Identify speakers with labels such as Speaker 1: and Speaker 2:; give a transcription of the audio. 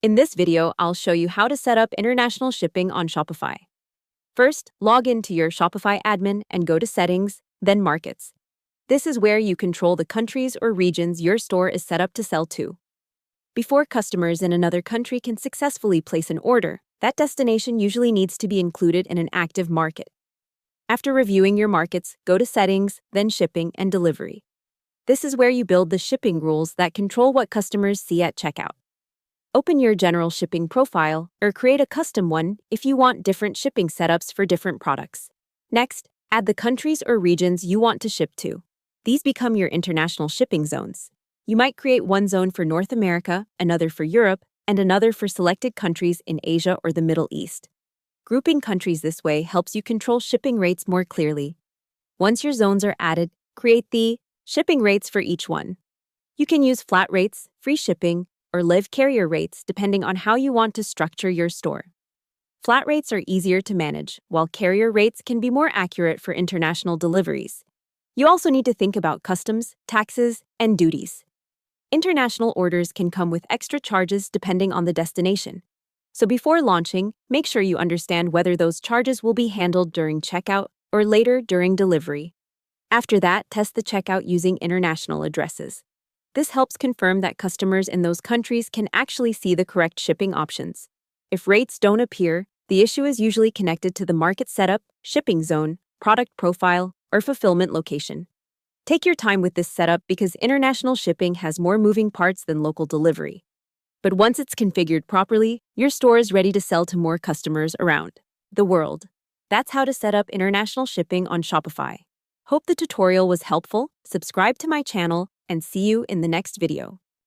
Speaker 1: In this video, I'll show you how to set up international shipping on Shopify. First, log into your Shopify admin and go to Settings, then Markets. This is where you control the countries or regions your store is set up to sell to. Before customers in another country can successfully place an order, that destination usually needs to be included in an active market. After reviewing your markets, go to Settings, then Shipping and Delivery. This is where you build the shipping rules that control what customers see at checkout. Open your general shipping profile or create a custom one if you want different shipping setups for different products. Next, add the countries or regions you want to ship to. These become your international shipping zones. You might create one zone for North America, another for Europe, and another for selected countries in Asia or the Middle East. Grouping countries this way helps you control shipping rates more clearly. Once your zones are added, create the shipping rates for each one. You can use flat rates, free shipping, or live carrier rates depending on how you want to structure your store. Flat rates are easier to manage, while carrier rates can be more accurate for international deliveries. You also need to think about customs, taxes, and duties. International orders can come with extra charges depending on the destination. So before launching, make sure you understand whether those charges will be handled during checkout or later during delivery. After that, test the checkout using international addresses. This helps confirm that customers in those countries can actually see the correct shipping options. If rates don't appear, the issue is usually connected to the market setup, shipping zone, product profile, or fulfillment location. Take your time with this setup because international shipping has more moving parts than local delivery. But once it's configured properly, your store is ready to sell to more customers around the world. That's how to set up international shipping on Shopify. Hope the tutorial was helpful. Subscribe to my channel and see you in the next video.